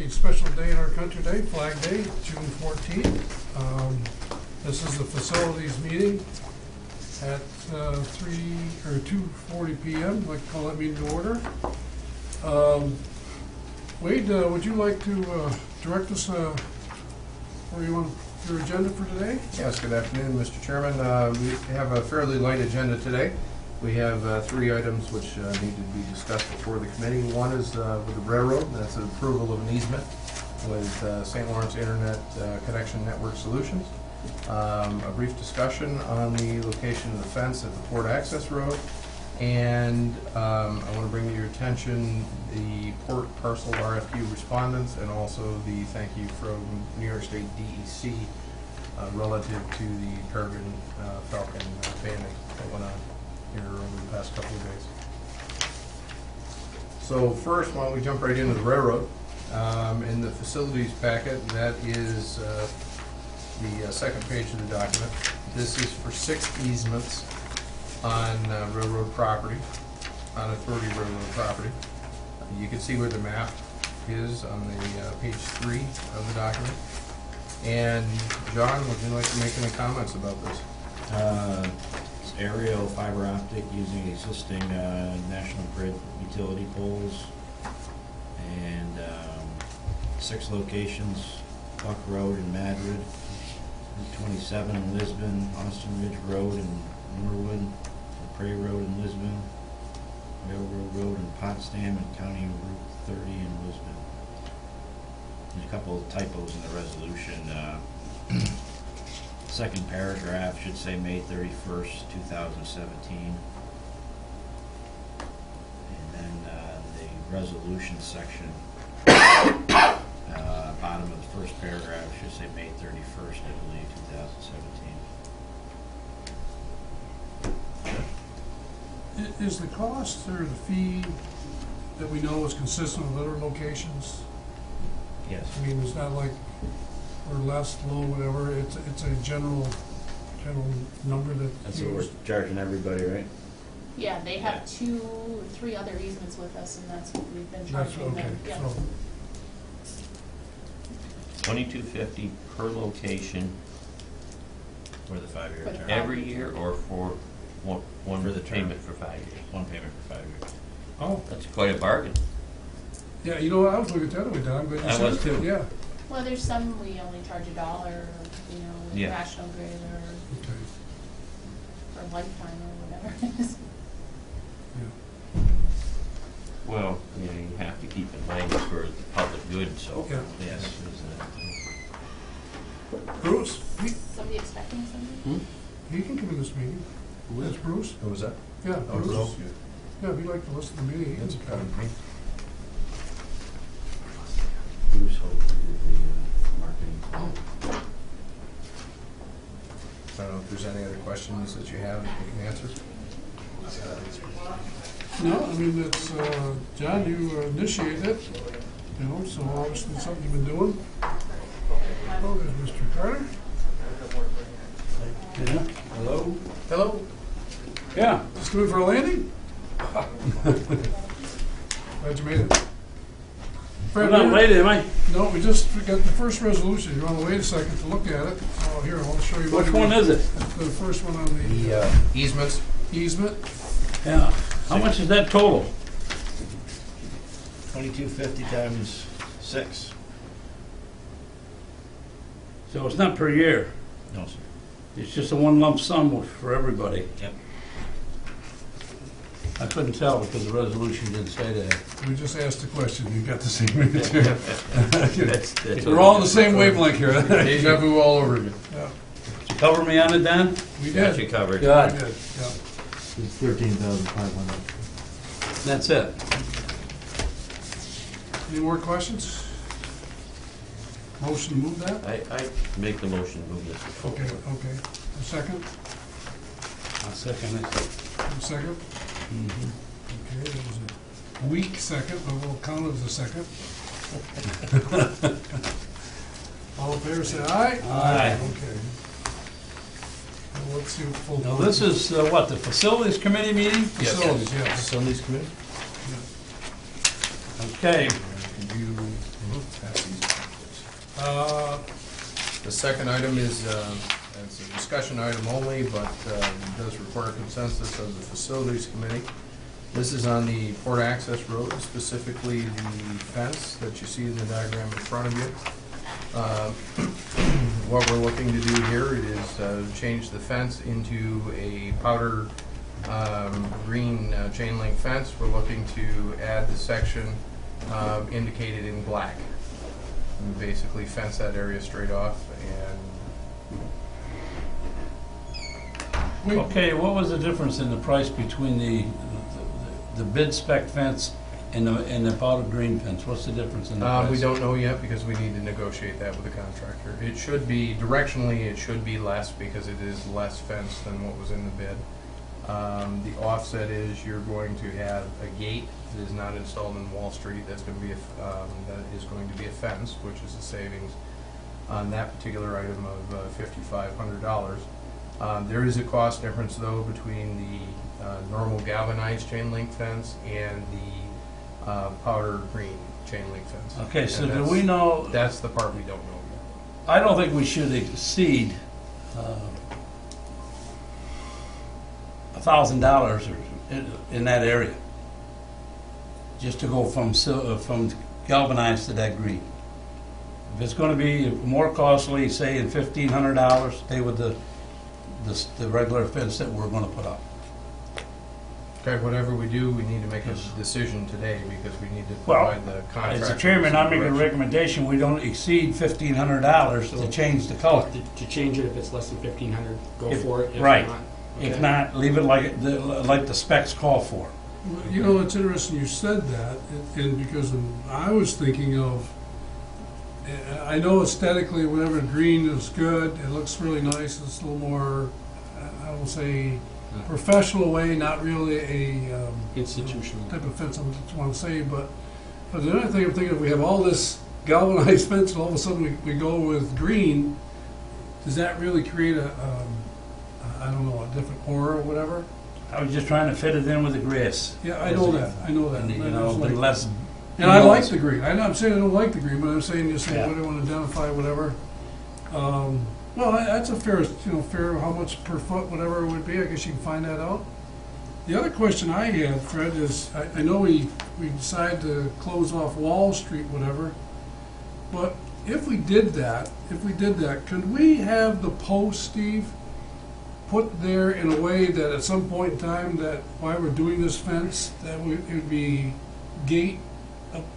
special day in our country today, Flag Day, June 14th. This is the facilities meeting at 2:40 p.m. I'd like to call that meeting to order. Wade, would you like to direct us where you want your agenda for today? Yes, good afternoon, Mr. Chairman. We have a fairly light agenda today. We have 3 items which need to be discussed before the committee. One is with the railroad. That's an approval of an easement with St. Lawrence Internet Connection Network Solutions. A brief discussion on the location of the fence at the Port Access Road. And I want to bring to your attention the port parcel RFQ respondents and also the thank you from New York State DEC relative to the Peregrine Falcon banding that went on here over the past couple of days. So first, why don't we jump right into the railroad. In the facilities packet, that is the second page of the document. This is for 6 easements on railroad property, on authority railroad property. You can see where the map is on the page 3 of the document. And John, would you like to make any comments about this? It's aerial fiber optic using existing National Grid utility poles, and 6 locations: Buck Road in Madrid, 27 in Lisbon, Austin Ridge Road in Norwood, Prairie Road in Lisbon, Railroad Road in Potsdam, and County Route 30 in Lisbon. There's a couple of typos in the resolution. Second paragraph should say May 31st, 2017. And then the resolution section, bottom of the first paragraph should say May 31st, I believe, 2017. Is the cost or the fee that we know is consistent with other locations? Yes. I mean, it's not like we're less, low, whatever. It's a general number that. That's what we're charging everybody, right? Yeah, they have 2 or 3 other easements with us, and that's what we've been That's charging okay. them. Yeah. So, $22.50 per location For the 5-year For the term. every year, or for one For the term. payment for 5 years? One payment for 5 years. oh, That's quite a bargain. yeah. You know what? I was looking at that way, Don. But I was too. Yeah. Well, there's some we only charge $1, you know, with Yeah. National Grid or Okay. for lifetime or whatever it is. Yeah. Well, you know, you have to keep in mind it's for the public good, so. Yeah. Yes. Bruce, Somebody expecting something? he can come in this meeting. That's Bruce. Who was that? Yeah, Oh, Bruce. Bruce. Yeah, if you'd like to listen to the meeting, he That's can kind come. of me. Bruce Hope did the marketing. I don't know if there's any other questions that you have that you can answer. No, I mean, it's, John, you initiated it, you know, so obviously it's something you've been doing. Oh, there's Mr. Carter. Yeah. Hello? Hello? Yeah. Just doing for a landing? Glad you made it. I'm Fred, not here? late, am I? No, we just got the first resolution. You want to wait a second to look at it? Oh, here, I'll show you. Which one is it? The first one on the The easements. easement. Yeah. How much is that total? 2250 times 6. So it's not per year. No, sir. It's just a one lump sum for everybody. Yep. I couldn't tell because the resolution didn't say that. We just asked a question. You got the same answer. That's We're all on the same wavelength here. Deja vu all over again. Yeah, Did you cover me on it, Dan? we Got did. you covered. We Good. did, yeah. It's 13,500. That's it. Any more questions? Motion to move that? I make the motion to move this forward. Okay. A second? I'll second it. A second? Mhm. Okay, that was a weak second, but we'll count it as a second. All in favor, say aye. Aye. Okay. Well, let's see what full. Now, this is what, the Facilities Committee meeting? Facilities, yes. Facilities Committee? Okay. Could you pass The second item is, it's a discussion item only, but does require consensus of the Facilities Committee. This is on the Port Access Road, specifically the fence that you see in the diagram in front of you. What we're looking to do here is change the fence into a powder green chain link fence. We're looking to add the section indicated in black. And basically fence that area straight off and Okay, what was the difference in the price between the bid spec fence and the powder green fence? What's the difference in the price? we don't know yet because we need to negotiate that with the contractor. It should be, directionally, it should be less because it is less fence than what was in the bid. The offset is you're going to have a gate that is not installed in Wall Street. That's going to be that is going to be a fence, which is a savings on that particular item of $5,500. There is a cost difference though between the normal galvanized chain link fence and the powder green chain link fence. Okay, so And do that's- we know, That's the part we don't know yet. I don't think we should exceed $1,000 in that area, just to go from galvanized to that green. If it's going to be more costly, say in $1,500, stay with the regular fence that we're going to put up. Okay, whatever we do, we need to make a decision today because we need to Well, provide the contractor. As the chairman, I make a direction. recommendation, we don't exceed $1,500 to change the color. To change it, if it's less than 1,500, go If- for it. If right. not, If okay. not, leave it like the specs call for. Well, you know, it's interesting you said that, and because I was thinking of, I know aesthetically, whatever, green is good, it looks really nice, it's a little more, I will say, professional way, not really a Institutional. type of fence I just want to say, but the other thing I'm thinking, if we have all this galvanized fence and all of a sudden we go with green, does that really create I don't know, a different aura or whatever? I was just trying to fit it in with the grass. Yeah, I know that, I know that. And, you But know, it's but like- less. And I like the green. I'm saying I don't like the green, but I'm saying just Yeah. what I want to identify, whatever. Well, that's a fair, fair how much per foot, whatever it would be. I guess you can find that out. The other question I had, Fred, is I know we decided to close off Wall Street, whatever, but if we did that, could we have the post, Steve, put there in a way that at some point in time that while we're doing this fence, that it would be gate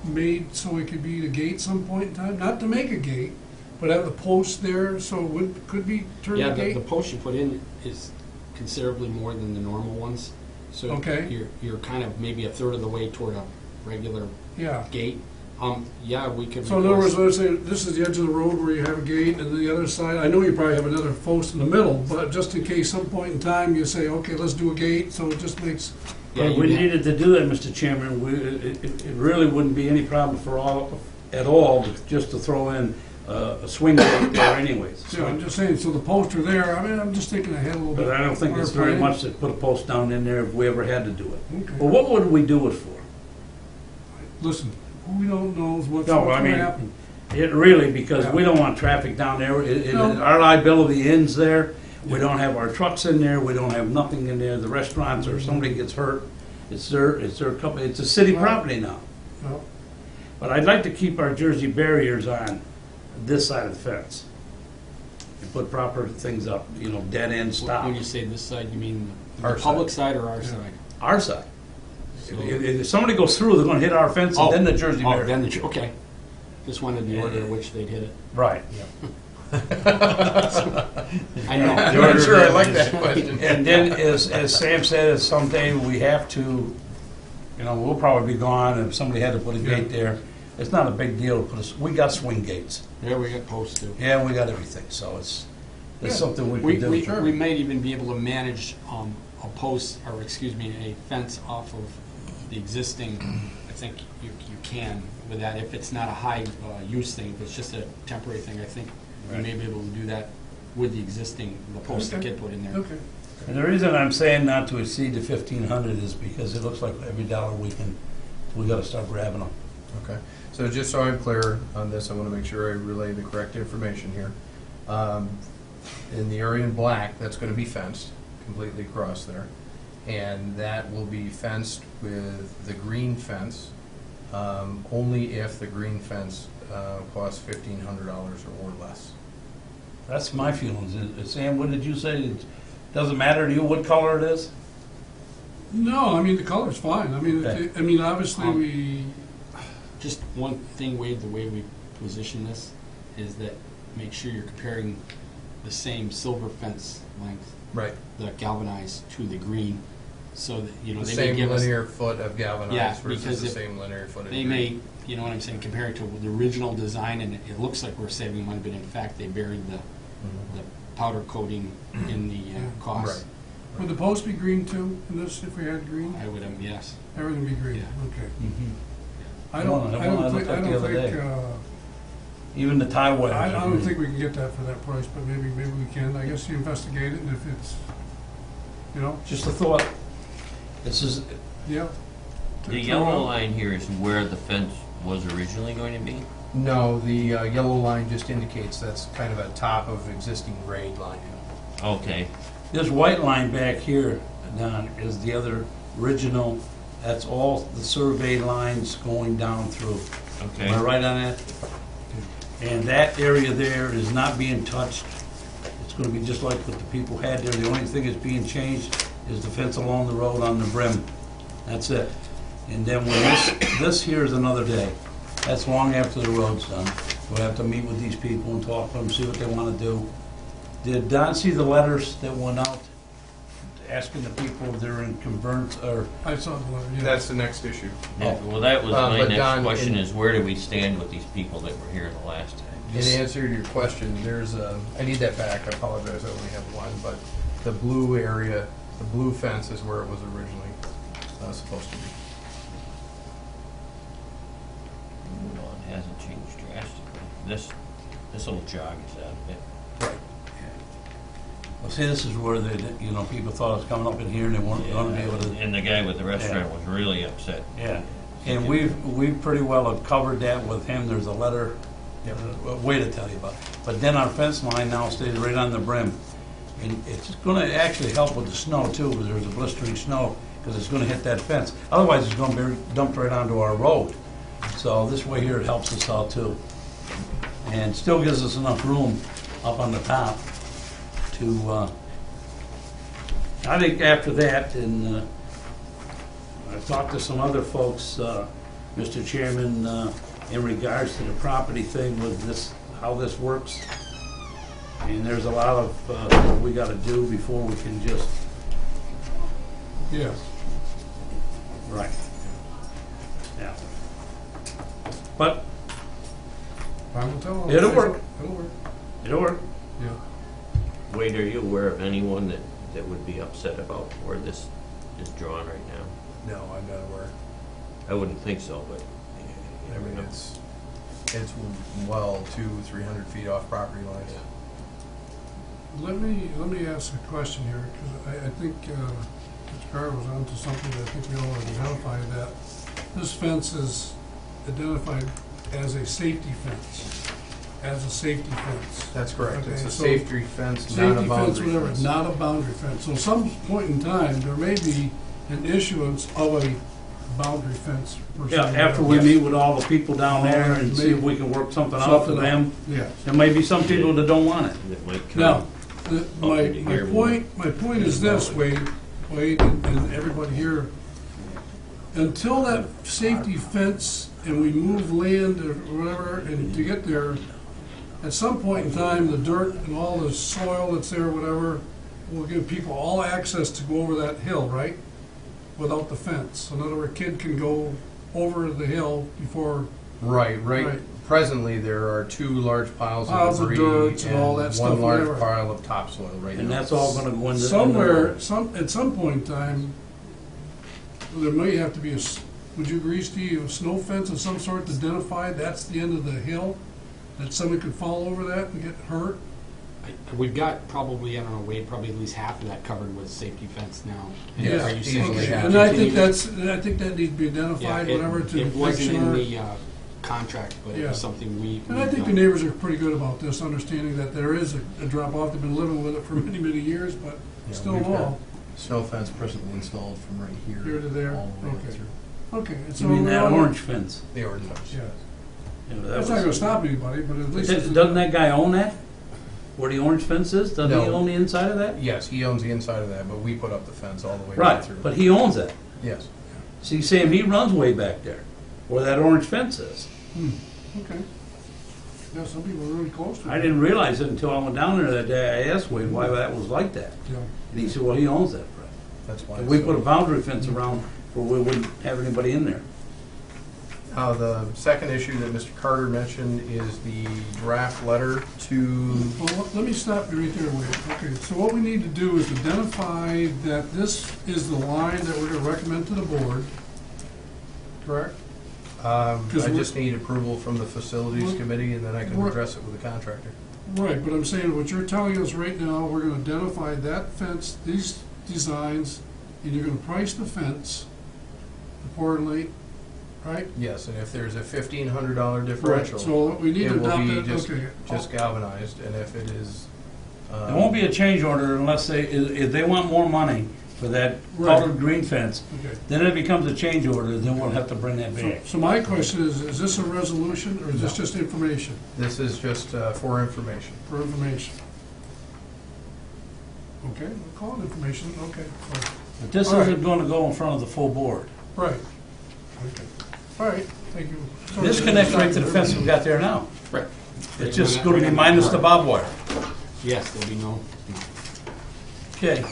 made so it could be the gate some point in time? Not to make a gate, but have the post there so it could be turned Yeah, a the gate? post you put in is considerably more than the normal ones. So Okay. you're kind of maybe a third of the way toward a regular Yeah. gate. Yeah, we could. So in other words, request- let's say this is the edge of the road where you have a gate, and the other side, I know you probably have another post in the middle, but just in case some point in time you say, okay, let's do a gate, so it just makes, Yeah, If we you'd ha- needed to do that, Mr. Chairman, it really wouldn't be any problem at all, just to throw in a swing gate there anyways. yeah, I'm just saying, so the posts are there, I mean, I'm just thinking ahead a little bit. But I don't think it's very much to put a post down in there if we ever had to do it. Okay. Well, what would we do it for? Listen, who we don't know is what's No, I gonna mean, happen. it really, because Yeah. we don't want traffic down there. No. Our liability ends there. We don't have our trucks in there. We don't have nothing in there. The restaurants or somebody gets hurt, it's their company. It's a city Right. property now. No. But I'd like to keep our Jersey barriers on this side of the fence and put proper things up, dead end stop. When you say this side, you mean the Our public side or our Yeah. side? Our side. So- If somebody goes through, they're gonna hit our fence and then the Jersey Oh, barrier. then okay. Just wanted the order in which they'd hit it. Right. I know. The I'm order not sure I is- like that question. And then, as Sam said, someday we have to, we'll probably be gone, and if somebody had to put a gate there, it's not a big deal to put we got swing gates. Yeah, we got posts too. Yeah, we got everything, so it's Yeah. something we We, can do. we might even be able to manage a post, or excuse me, a fence off of the existing. I think you can with that, if it's not a high use thing, if it's just a temporary thing, I think we may be able to do that with the existing, the posts that Okay. get put in there. Okay. And the reason I'm saying not to exceed the 1,500 is because it looks like every dollar we gotta start grabbing them. Okay, so just so I'm clear on this, I want to make sure I relay the correct information here. In the area in black, that's going to be fenced completely across there, and that will be fenced with the green fence, only if the green fence costs $1,500 or less. That's my feelings. Sam, what did you say? It doesn't matter to you what color it is? No, I mean, the color's fine. I mean, Okay. I mean, obviously, we, Just one thing, Wade, the way we position this is that make sure you're comparing the same silver fence length, Right. the galvanized, to the green, so that, you know, The they may same give us, linear foot of galvanized Yeah, versus because the if same linear foot of they green. may, you know what I'm saying, compare it to the original design, and it looks like we're saving money, but in fact, they buried the powder coating in the cost. Right. would the post be green too, in this, if we had green? I would, yes. Everything be green, Yeah. okay. Mm-hmm. I don't, I I don't looked think, I at the don't other think, day. Even the tie wires. I are don't green. think we can get that for that price, but maybe we can. I guess you investigate it, and if it's, you know, Just a thought. This is, yeah. The yellow line here is where the fence was originally going to be? No, the yellow line just indicates that's kind of a top of existing grade line. Okay, this white line back here, Don, is the other original. That's all the survey lines going down through. okay. Am I right on that? And that area there is not being touched. It's gonna be just like what the people had there. The only thing that's being changed is the fence along the road on the brim. That's it. And then when this here is another day. That's long after the road's done. We'll have to meet with these people and talk to them, see what they wanna do. Did Don see the letters that went out asking the people if they're in convert, or, I saw the letter, yeah. That's the next issue. Yeah, well, that was my but next Don, question, in- is where do we stand with these people that were here the last time? In answer to your question, there's a, I need that back, I apologize, I only have one, but the blue area, the blue fence is where it was originally supposed to be. Well, it hasn't changed drastically. This little jog is out of it. well, see, this is where they, you know, people thought it was coming up in here and they weren't gonna be able to. And the guy with the restaurant was really upset. Yeah, and we've pretty well have covered that with him. There's a letter, way to tell you about. But then our fence line now stays right on the brim. And it's gonna actually help with the snow too, because there's a blistering snow, because it's gonna hit that fence. Otherwise, it's gonna be dumped right onto our road. So this way here, it helps us out too. And still gives us enough room up on the top to, I think after that, and I've talked to some other folks, Mr. Chairman, in regards to the property thing with this, how this works. And there's a lot of, what we gotta do before we can just, Yes. right. Yeah. But I will tell them. It'll work. It'll work, it'll work. yeah. Wade, are you aware of anyone that would be upset about where this is drawn right now? No, I'm not aware. I wouldn't think so, but I mean, it's well 200-300 feet off property lines. Let me ask a question here, because I think Mr. Carr was onto something that I think we all identified, that this fence is identified as a safety fence, That's correct. It's Okay, a so safety fence, not a Safety fence, boundary whatever, fence. not a boundary fence. So some point in time, there may be an issuance of a boundary fence. per se. Yeah, after we meet with all the people down there and see if we can work something out for Something them. Yeah. There may be some people that don't want it. that might come. Now, my Hoping to hear more. point is this, Wade, and everybody here, until that safety fence and we move land or whatever, and to get there, at some point in time, the dirt and all the soil that's there, whatever, will give people all access to go over that hill, right? Without the fence. So in other words, a kid can go over the hill before, Right. Right. Presently, there are two large piles Piles of of debris dirt and all that and stuff, one large whatever. pile of topsoil right now. And that's all gonna go in the. somewhere, at some point in time, there may have to be would you agree, Steve, a snow fence of some sort to identify that's the end of the hill? That someone could fall over that and get hurt? We've got probably, I don't know, Wade, probably at least half of that covered with safety fence now. And Yeah, are you easily saying we should half. And I think continue- I think that needs to be identified, Yeah, whatever, to it wasn't make in sure. the contract, but it Yeah. was something we. And I think the neighbors are pretty good about this, understanding that there is a drop off. They've been living with it for many, many years, but Yeah, still we've got low. Snow fence presently installed from right here. Here to there? all the way Okay. through. Okay, and so You mean we're that all- orange fence? The orange fence. Yeah. You know, that That's not was- gonna stop anybody, but at least. it's- Doesn't that guy own that? Where the orange fence is? Doesn't he No. own the inside of that? Yes, he owns the inside of that, but we put up the fence all the way Right, through. but he owns that. Yes. See, Sam, he runs way back there, where that orange fence is. Okay. Yeah, some people are really close to it. I didn't realize it until I went down there that day. I asked Wade why that was like that. Yeah. And he said, well, he owns that, Fred. That's why. And it's we so- put a boundary fence around where we wouldn't have anybody in there. The second issue that Mr. Carter mentioned is the draft letter to, Well, let me stop you right there, Wade. Okay, so what we need to do is identify that this is the line that we're gonna recommend to the board, correct? I 'Cause we're- just need approval from the facilities We're- committee, and then I can we're- address it with the contractor. Right, but I'm saying what you're telling us right now, we're gonna identify that fence, these designs, and you're gonna price the fence accordingly, right? Yes, and if there's a $1,500 differential, So we need it to will adopt be that, just, okay. just galvanized, and if it is. There won't be a change order unless if they want more money for that Right. colored green fence, Okay. then it becomes a change order, then we'll have to bring that So, back. so my question is this a resolution, or is this No. just information, This is just for information. for information? Okay, we'll call it information, okay, fine. But this All right. isn't gonna go in front of the full board. Right. Okay. All right, thank you. So- This connects right to the fence we've got there now. Right. It's just gonna be minus the barbed wire. Yes, there'll be no. Okay.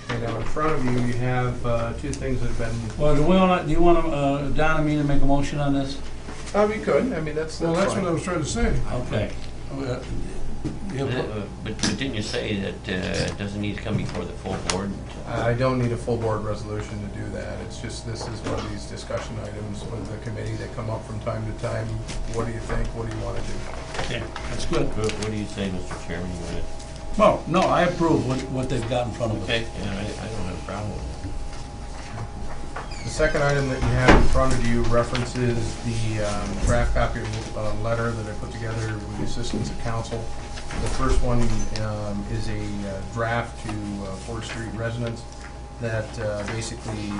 And now in front of you, you have two things that have been. Well, do you wanna, Don and me to make a motion on this? We could, I mean, that's Well, that's fine. what I was trying to say. Okay. But didn't you say that it doesn't need to come before the full board? I don't need a full board resolution to do that. It's just, this is one of these discussion items with the committee that come up from time to time. What do you think? What do you want to do? Okay, that's good. What do you say, Mr. Chairman? You want Well, no, I approve what they've got in front of to- us. Okay, yeah, I don't have a problem with it. The second item that you have in front of you references the draft copy of letter that I put together with the assistance of council. The first one is a draft to Ford Street residents that basically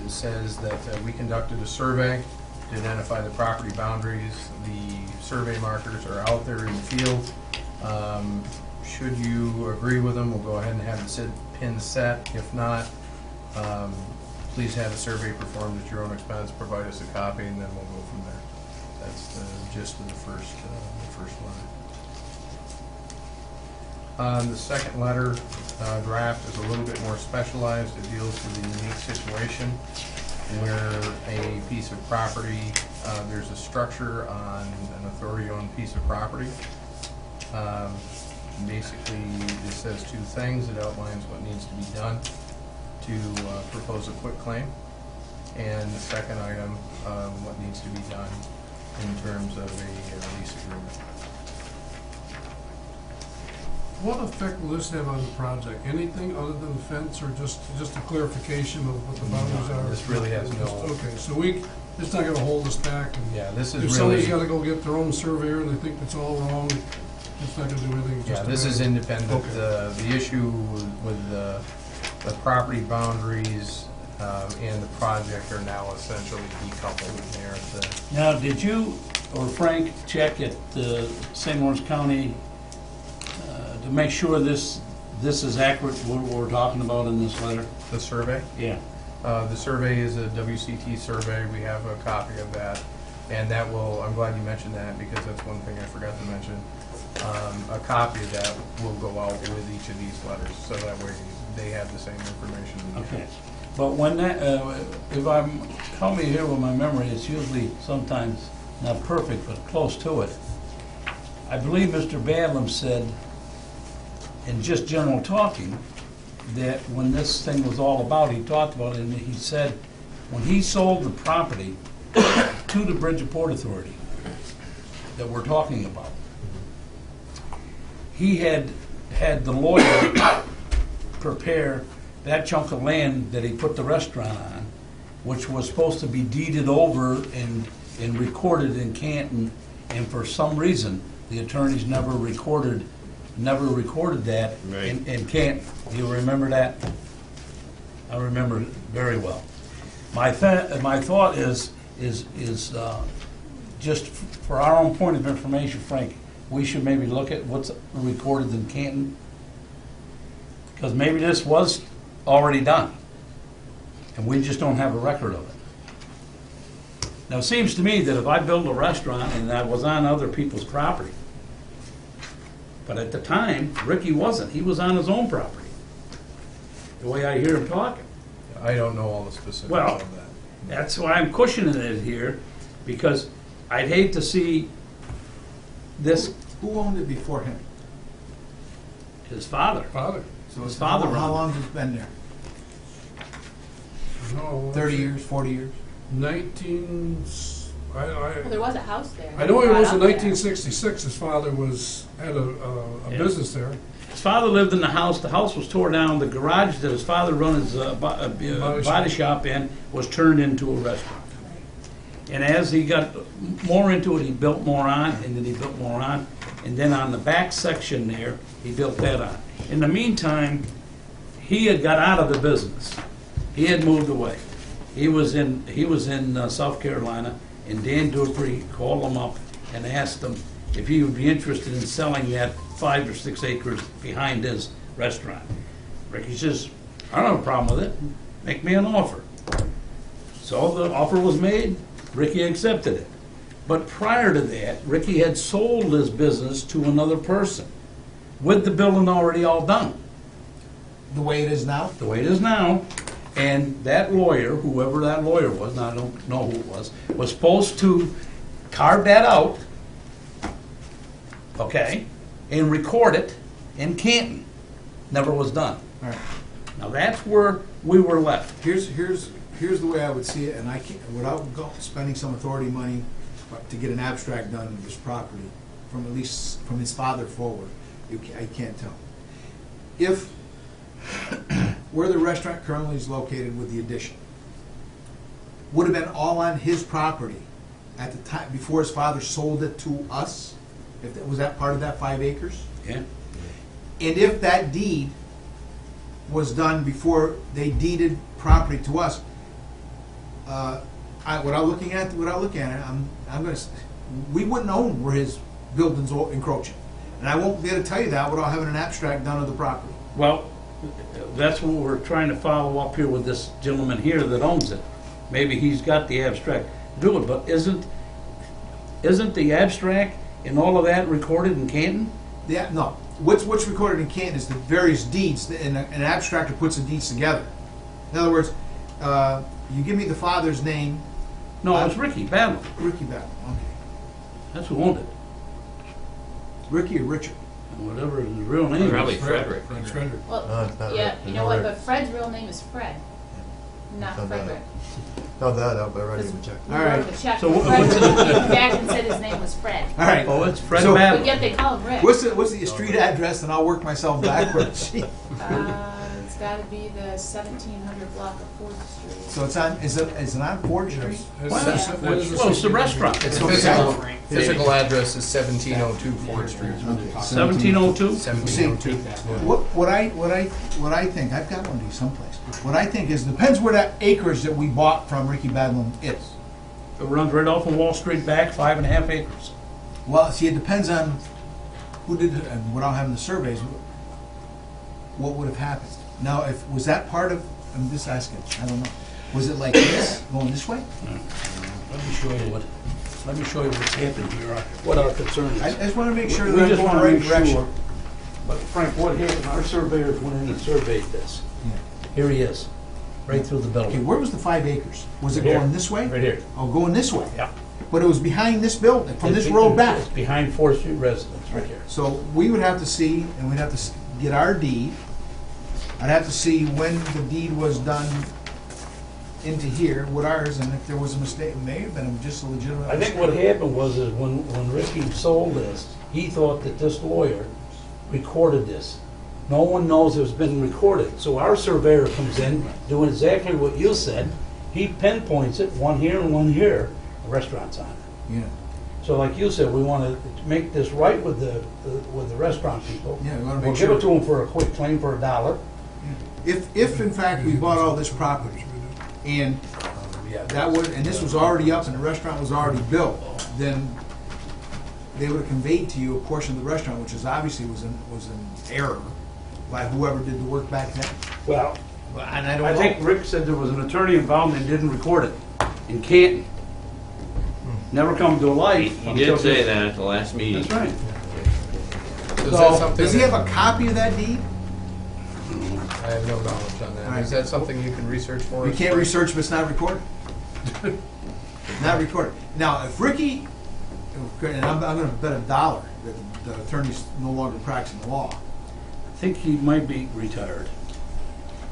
says that we conducted a survey to identify the property boundaries. The survey markers are out there in the field. Should you agree with them, we'll go ahead and have the pins set. If not, please have a survey performed at your own expense, provide us a copy, and then we'll go from there. That's the gist of the first letter. The second letter draft is a little bit more specialized. It deals with a unique situation where a piece of property, there's a structure on an authority-owned piece of property. Basically, it says two things. It outlines what needs to be done to propose a quit claim, and the second item, what needs to be done in terms of a lease agreement. What effect will this have on the project? Anything other than the fence, or just a clarification of what the boundaries are? This really has no. Okay, so it's not gonna hold us back, and Yeah, this if is somebody's really. gotta go get their own surveyor and they think it's all wrong, it's not gonna do anything. It's Yeah, just a this is matter- independent. Okay. The issue with the property boundaries and the project are now essentially decoupled there. Now, did you or Frank check at St. Lawrence County to make sure this is accurate, what we're talking about in this letter? The survey? Yeah. The survey is a WCT survey. We have a copy of that. And that will, I'm glad you mentioned that, because that's one thing I forgot to mention. A copy of that will go out with each of these letters, so that way they have the same information. Okay. But when that, if I'm, help me here with my memory, it's usually sometimes not perfect, but close to it. I believe Mr. Badlam said, in just general talking, that when this thing was all about, he talked about it, and he said, when he sold the property to the Bridgeport Authority that we're talking about, he had the lawyer prepare that chunk of land that he put the restaurant on, which was supposed to be deeded over and recorded in Canton, and for some reason, the attorneys never recorded that in Canton. Do you remember that? I remember it very well. My thought is just for our own point of information, Frank, we should maybe look at what's recorded in Canton, because maybe this was already done, and we just don't have a record of it. Now, it seems to me that if I build a restaurant and I was on other people's property, but at the time, Ricky wasn't. He was on his own property, the way I hear him talking. I don't know all the specifics Well, of that. That's why I'm cushioning it here, because I'd hate to see this, Who owned it before him? his father. Father. So His father how owned it. long has it been there? No. 30 years, 40 years? 19, Well, there was a house there. I know he Brought was up in there. 1966, his father had a Yeah. business there. His father lived in the house was tore down, the garage that his father run his body shop in was turned into a restaurant. And as he got more into it, he built more on, and then he built more on, and then on the back section there, he built that on. In the meantime, he had got out of the business. He had moved away. He was in South Carolina, and Dan Dupree called him up and asked him if he would be interested in selling that 5 or 6 acres behind his restaurant. Ricky says, I don't have a problem with it. Make me an offer. So the offer was made. Ricky accepted it. But prior to that, Ricky had sold his business to another person with the building already all done, The way it is now? the way it is now. And that lawyer, whoever that lawyer was, now I don't know who it was supposed to carve that out, okay, and record it in Canton. Never was done. All right. Now that's where we were left. Here's the way I would see it, and I can't, without spending some authority money to get an abstract done of this property, from at least from his father forward, I can't tell. If where the restaurant currently is located with the addition would have been all on his property at the time before his father sold it to us, if that was that part of that 5 acres, Yeah. and if that deed was done before they deeded property to us, without looking at it, I'm going to. We wouldn't own where his building's encroaching, and I won't be able to tell you that without having an abstract done of the property. Well, that's what we're trying to follow up here with this gentleman here that owns it. Maybe he's got the abstract to do it, but isn't the abstract and all of that recorded in Canton? Yeah, no. What's recorded in Canton is the various deeds, and an abstractor puts the deeds together. In other words, you give me the father's name. No, it's Ricky Battle. Ricky Battle. Okay. That's who owned it. Ricky or Richard? Whatever his real name Probably is. Frederick. Fred Frederick. Well, it's not yeah, right. you know what, Right. but Fred's real name is Fred, not Found that out. Frederick. Found that out by writing the check. We All wrote right. him a check, So but what- Fred came back and said his name was Fred. All right. Oh, it's Fred So- Battle. But yet they call him Rick. What's the street address, and I'll work myself backwards. It's gotta be the 1700 block of 4th Street. So it's on. Is it on 4th Street? Well, That is the well, it's the restaurant. Its Okay. physical address is 1702 Ford Street. 1702? 1702. What I think, I've got one of these someplace. What I think is, depends where that acreage that we bought from Ricky Badlam is. It runs right off of Wall Street back, 5.5 acres. Well, see, it depends on who did it, and without having the surveys, what would have happened. Now, was that part of, I'm just asking, I don't know. Was it like this, going this way? Let me show you what's happened here, what our concern I is. just want to make sure We that I'm just going the wanna right make direction. sure. But Frank, what happened, our surveyors went in and surveyed this. Here he is, right through the Okay, building. where was the 5 acres? Was it Right here. going this way? Right here. Oh, going this way? Yeah. But it was behind this building, from this road back. It's behind 4th Street residence, right here. So we would have to see, and we'd have to get our deed. I'd have to see when the deed was done into here, with ours, and if there was a mistake, it may have been just a legitimate I think mistake. what happened was is when Ricky sold this, he thought that this lawyer recorded this. No one knows it's been recorded. So our surveyor comes in, doing exactly what you said. He pinpoints it, one here and one here, the restaurant's on it. Yeah. So like you said, we want to make this right with the restaurant people. Yeah, we wanna make We'll give sure- it to them for a quick claim for $1. If in fact we bought all this property, and that would, and this was already up and the restaurant was already built, then they would have conveyed to you a portion of the restaurant, which is obviously was an error by whoever did the work back then. Well, And I don't I know. think Rick said there was an attorney involved and didn't record it in Canton. Never come to light. He did say that at the last meeting. That's right. Is So, that something? Does he have a copy of that deed? I have no knowledge on that. Alright. Is that something you can research for us? You can't research if it's not recorded. Not recorded. Now, if Ricky, and I'm gonna bet $1 that the attorney's no longer practicing the law. I think he might be retired.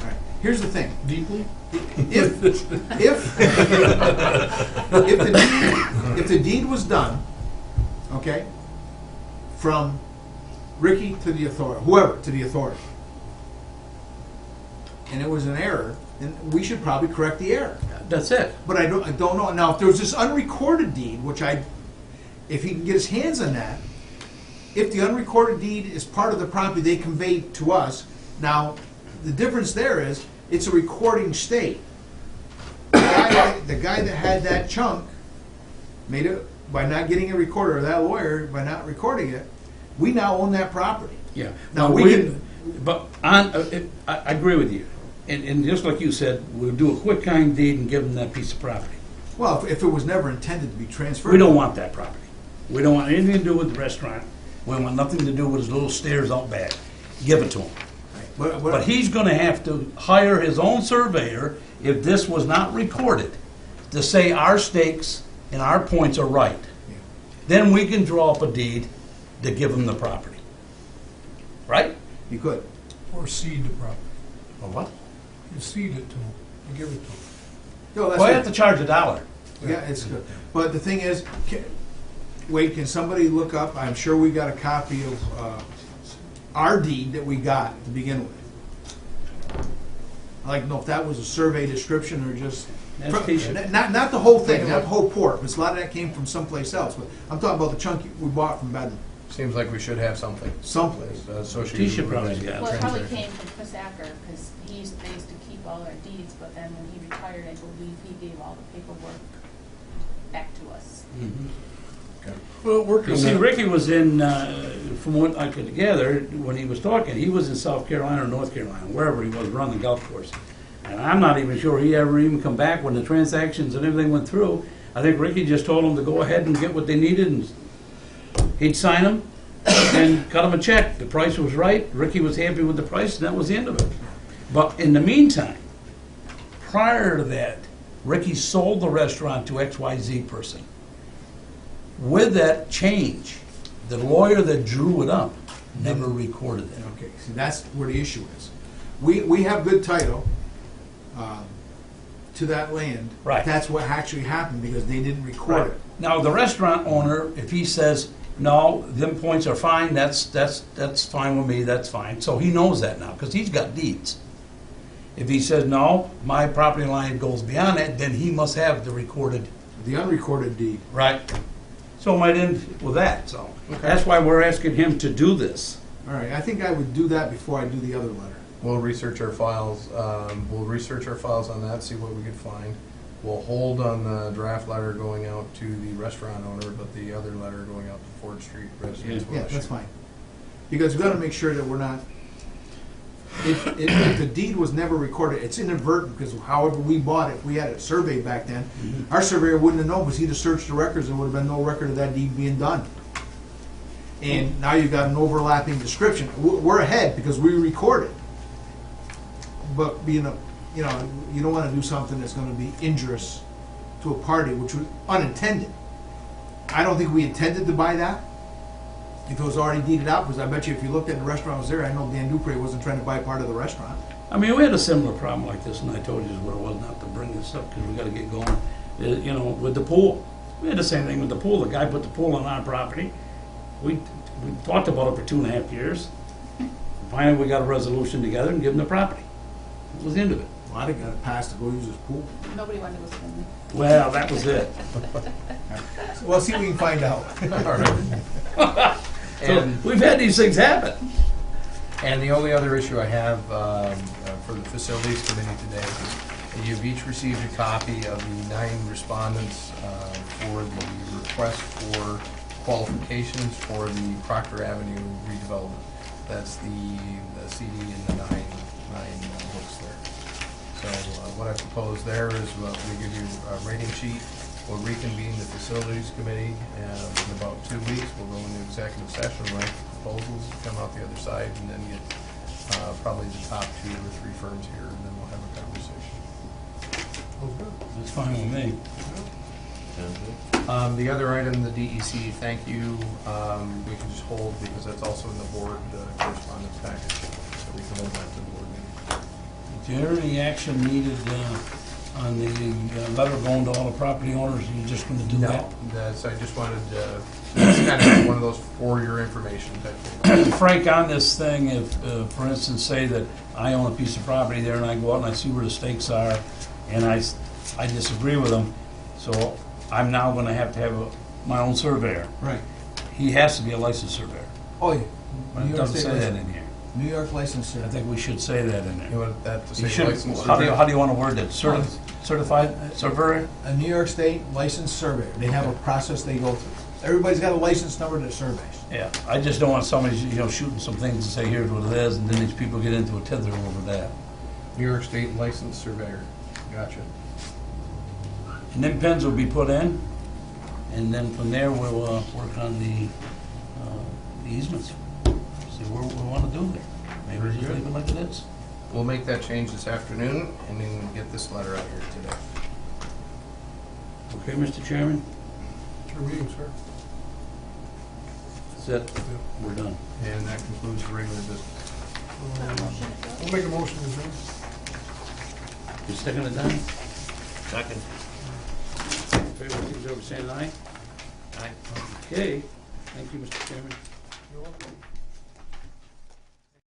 All right. Here's the thing. Deeply? If the deed was done, okay, from Ricky to the authority, whoever to the authority, and it was an error, then we should probably correct the error. That's it. But I don't know. Now, if there was this unrecorded deed, which if he can get his hands on that, if the unrecorded deed is part of the property they conveyed to us, now, the difference there is, it's a recording state. The guy that had that chunk made it, by not getting a recorder, or that lawyer, by not recording it, we now own that property. Yeah. Now, Now, we can, But I agree with you. And just like you said, we'll do a quick kind deed and give them that piece of property. well, if it was never intended to be transferred. We don't want that property. We don't want anything to do with the restaurant. We want nothing to do with his little stairs out back. Give it to him. But he's gonna have to hire his own surveyor, if this was not recorded, to say our stakes and our points are right. Yeah. Then we can draw up a deed to give him the property. Right? You could. Or cede the property. Or what? You cede it to them, you give it to them. No, that's Well, I what- have to charge $1. Yeah, it's good. But the thing is, Wade, can somebody look up, I'm sure we got a copy of our deed that we got to begin with. I'd like to know if that was a survey description or just, That's decent. not the whole thing, not the whole port, because a lot of that came from someplace else. But I'm talking about the chunk we bought from Bedlam, Seems like we should have something someplace. associated Tisha with probably that got it. Well, it probably transaction. came from Chris Acker, because they used to keep all our deeds, but then when he retired, I believe he gave all the paperwork back to us. Well, work You on see, that. Ricky was in, from what I could gather, when he was talking, he was in South Carolina or North Carolina, wherever he was, running the golf course. And I'm not even sure he ever even come back when the transactions and everything went through. I think Ricky just told them to go ahead and get what they needed, and he'd sign them and cut them a check. The price was right, Ricky was happy with the price, and that was the end of it. But in the meantime, prior to that, Ricky sold the restaurant to XYZ person. With that change, the lawyer that drew it up never recorded it. Okay, see, that's where the issue is. We have good title to that land. Right. That's what actually happened, because they didn't record it. Now, the restaurant owner, if he says, no, them points are fine, that's fine with me, that's fine. So he knows that now, because he's got deeds. If he says, no, my property line goes beyond that, then he must have the recorded. The unrecorded deed. Right. So it might end with that, so. That's why we're asking him to do this. All right, I think I would do that before I do the other letter. We'll research our files, on that, see what we could find. We'll hold on the draft letter going out to the restaurant owner, but the other letter going out to Ford Street residents. Yeah, that's fine. Because we gotta make sure that we're not, if the deed was never recorded, it's inadvertent, because however we bought it, if we had it surveyed back then, our surveyor wouldn't have known, because he'd have searched the records, and there would have been no record of that deed being done. And now you've got an overlapping description. We're ahead, because we recorded. But being a, you don't wanna do something that's gonna be injurious to a party, which was unintended. I don't think we intended to buy that, if it was already deeded out, because I bet you if you looked at the restaurant was there, I know Dan Dupre wasn't trying to buy part of the restaurant. I mean, we had a similar problem like this, and I told you what it was, not to bring this up, because we gotta get going. With the pool. We had the same thing with the pool. The guy put the pool on our property. We talked about it for 2.5 years. finally, we got a resolution together and give him the property. That was the end of it. Well, I didn't got a pass to go use his pool. Nobody wanted to go swimming. Well, that was it. Well, see if we can find out. All right. So, And, we've had these things happen. and the only other issue I have for the Facilities Committee today is you've each received a copy of the 9 respondents for the request for qualifications for the Proctor Avenue redevelopment. That's the CD and the nine books there. So what I propose there is we give you a rating sheet. We'll reconvene the Facilities Committee in about 2 weeks. We'll go into executive session, rank the proposals, come out the other side, and then get probably the top 2 or 3 firms here, and then we'll have a conversation. That's fine with me. Sounds good. The other item, the DEC, thank you, we can just hold because that's also in the board correspondence package, so we can hold that to the board meeting. Is there any action needed on the letter going to all the property owners? You're just gonna do that? No, that's, I just wanted, it's kind of one of those for your information type things. Frank, on this thing, if, for instance, say that I own a piece of property there and I go out and I see where the stakes are, and I disagree with them, so I'm now gonna have to have my own surveyor. Right. He has to be a licensed surveyor. Oh, yeah. But New it York doesn't State say that license. in here. New York license, I sir. think we should say that in You there. want that to You say should, licensed how do surveyor? you wanna word it? Certified surveyor? A New York State licensed surveyor. They have a process they go through. Everybody's got a license number that surveys. Yeah, I just don't want somebody, shooting some things and say, here's what it is, and then these people get into a tither over that. New York State licensed surveyor, gotcha. And then pins will be put in, and then from there, we'll work on the easements. See what we want to do there. Maybe we just leave it like it is. We'll make that change this afternoon and then get this letter out here today. Okay, Mr. Chairman? Your meeting, sir. That's it. We're done. And that concludes the regular business. We'll make a motion to adjourn. You sticking it down? Second. Favor, signify by saying aye. Aye. Okay, thank you, Mr. Chairman. You're welcome.